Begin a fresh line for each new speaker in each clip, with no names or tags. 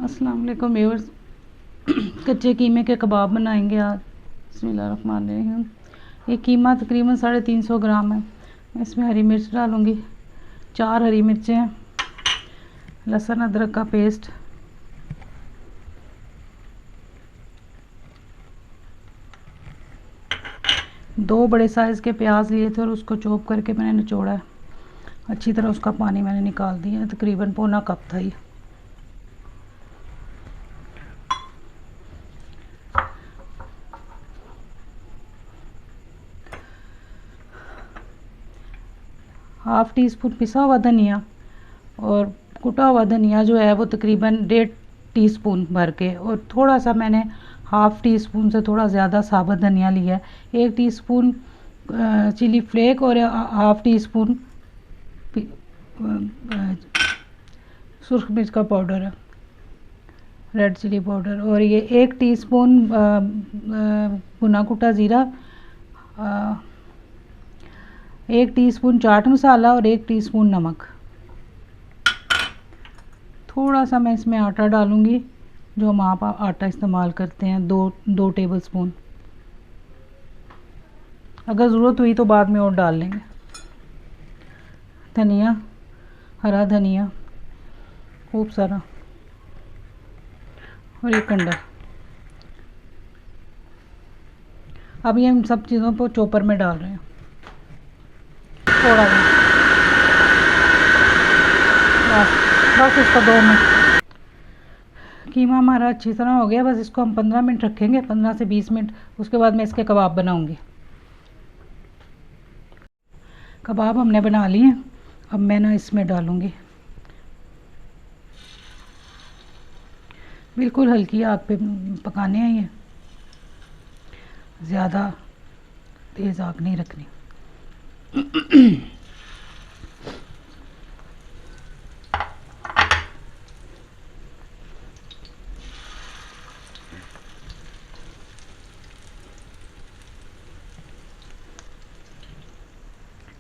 अस्सलाम वालेकुम व्यूअर्स। कच्चे कीमे के कबाब बनाएंगे आज। बिस्मिल्लाहिर्रहमानिर्रहीम। ये कीमा तकरीबन 350 ग्राम है। मैं इसमें हरी मिर्च डालूँगी, 4 हरी मिर्चें हैं, लहसुन अदरक का पेस्ट, दो बड़े साइज़ के प्याज लिए थे और उसको चॉप करके मैंने निचोड़ा है। अच्छी तरह उसका पानी मैंने निकाल दिया है। तकरीबन पौना कप था ये। हाफ़ टी स्पून पिसा हुआ धनिया और कुटा हुआ धनिया जो है वो तकरीबन 1.5 टीस्पून भर के, और थोड़ा सा मैंने हाफ़ टी स्पून से थोड़ा ज़्यादा साबुत धनिया लिया है। 1 टीस्पून चिली फ्लेक और हाफ़ टी स्पून सुर्ख मिर्च का पाउडर है, रेड चिली पाउडर, और ये 1 टीस्पून भुना कुटा ज़ीरा, 1 टीस्पून चाट मसाला और 1 टीस्पून नमक। थोड़ा सा मैं इसमें आटा डालूँगी, जो हम आप आटा इस्तेमाल करते हैं, 2 टेबल स्पून। अगर ज़रूरत हुई तो बाद में और डाल लेंगे। धनिया, हरा धनिया खूब सारा, और एक अंडा। अब ये हम सब चीज़ों को चॉपर में डाल रहे हैं। थोड़ा बस इसका 2 मिनट। कीमा हमारा अच्छी तरह हो गया। बस इसको हम 15 मिनट रखेंगे, 15 से 20 मिनट। उसके बाद मैं इसके कबाब बनाऊंगी। कबाब हमने बना लिए। अब मैं ना इसमें डालूंगी, बिल्कुल हल्की आग पे पकाने हैं ये, ज़्यादा तेज़ आग नहीं रखनी।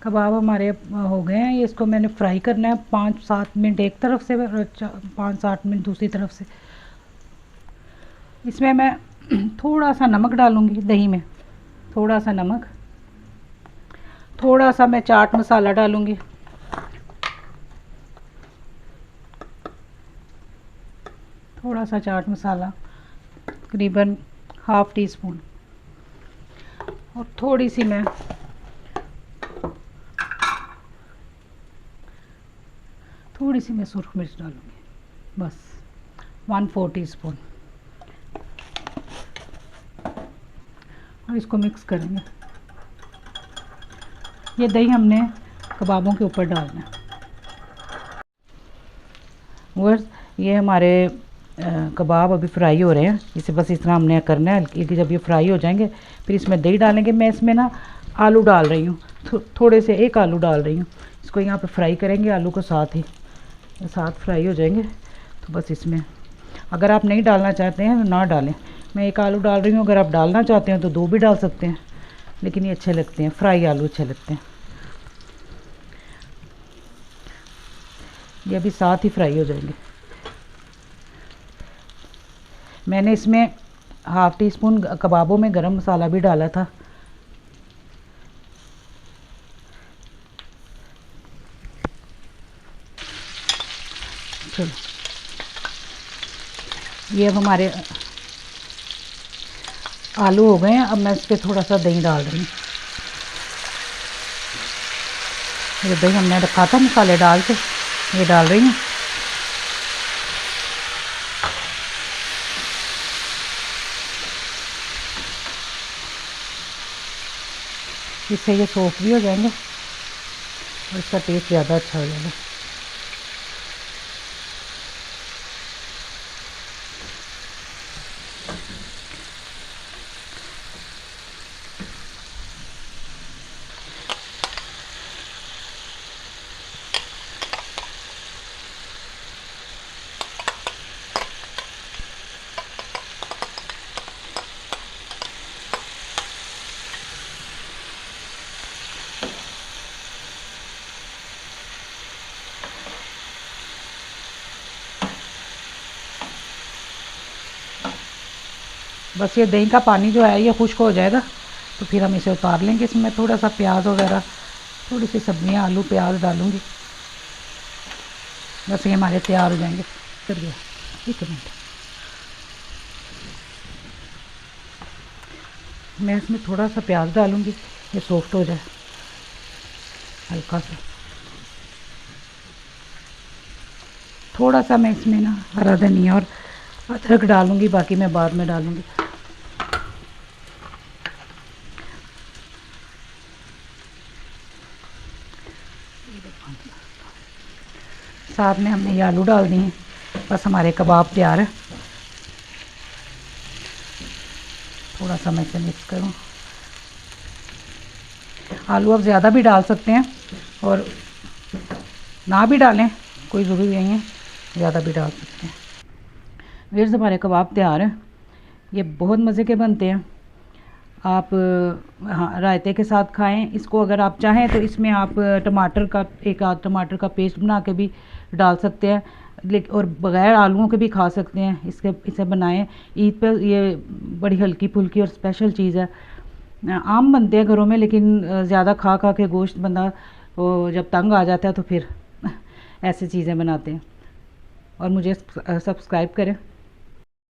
कबाब हमारे हो गए हैं। ये इसको मैंने फ्राई करना है 5-7 मिनट एक तरफ से, 5-7 मिनट दूसरी तरफ से। इसमें मैं थोड़ा सा नमक डालूँगी, दही में थोड़ा सा नमक, थोड़ा सा मैं चाट मसाला डालूँगी, थोड़ा सा चाट मसाला तकरीबन हाफ़ टी स्पून, और थोड़ी सी मैं सुर्ख मिर्च डालूँगी, बस 1/4 टीस्पून, और इसको मिक्स करेंगे। ये दही हमने कबाबों के ऊपर डालना है। व्यूअर्स, ये हमारे कबाब अभी फ्राई हो रहे हैं। इसे बस इस तरह हमने करना है हल्की। जब ये फ्राई हो जाएंगे फिर इसमें दही डालेंगे। मैं इसमें ना आलू डाल रही हूँ, थोड़े से 1 आलू डाल रही हूँ। इसको यहाँ पे फ्राई करेंगे, आलू को साथ फ्राई हो जाएंगे। तो बस इसमें अगर आप नहीं डालना चाहते हैं तो ना डालें। मैं 1 आलू डाल रही हूँ। अगर आप डालना चाहते हैं तो 2 भी डाल सकते हैं, लेकिन ये अच्छे लगते हैं, फ्राई आलू अच्छे लगते हैं। ये भी साथ ही फ्राई हो जाएंगे। मैंने इसमें हाफ़ टी स्पून कबाबों में गरम मसाला भी डाला था। चलो, ये अब हमारे आलू हो गए हैं। अब मैं इस पर थोड़ा सा दही डाल रही हूँ। ये दही हमने रखा था मसाले डाल के, ये डाल रही हूँ। इससे ये सॉफ्ट भी हो जाएंगे और इसका टेस्ट ज़्यादा अच्छा हो जाएगा। बस ये दही का पानी जो है ये खुश्क हो जाएगा तो फिर हम इसे उतार लेंगे। इसमें थोड़ा सा प्याज वगैरह, थोड़ी सी सब्जियां, आलू प्याज डालूँगी, बस ये हमारे तैयार हो जाएंगे। कर गया, एक मिनट, मैं इसमें थोड़ा सा प्याज डालूँगी, ये सॉफ्ट हो जाए हल्का सा। थोड़ा सा मैं इसमें ना हरा धनिया और अदरक डालूँगी, बाकी मैं बाद में डालूँगी। साथ में हमने ये आलू डाल दिए, बस हमारे कबाब तैयार है। थोड़ा सा मैं इसे मिक्स करूँ। आलू आप ज़्यादा भी डाल सकते हैं और ना भी डालें, कोई ज़रूरी नहीं है, ज़्यादा भी डाल सकते हैं। व्यूअर्स, हमारे कबाब तैयार हैं। ये बहुत मज़े के बनते हैं। आप हाँ रायते के साथ खाएं इसको। अगर आप चाहें तो इसमें आप टमाटर का, एक आध टमाटर का पेस्ट बना के भी डाल सकते हैं, लेकिन और बग़ैर आलूओं के भी खा सकते हैं। इसे बनाएं ईद पर। ये बड़ी हल्की फुल्की और स्पेशल चीज़ है। आम बनते हैं घरों में, लेकिन ज़्यादा खा खा के गोश्त बंदा जब तंग आ जाता है तो फिर ऐसी चीज़ें बनाते हैं। और मुझे सब्सक्राइब करें।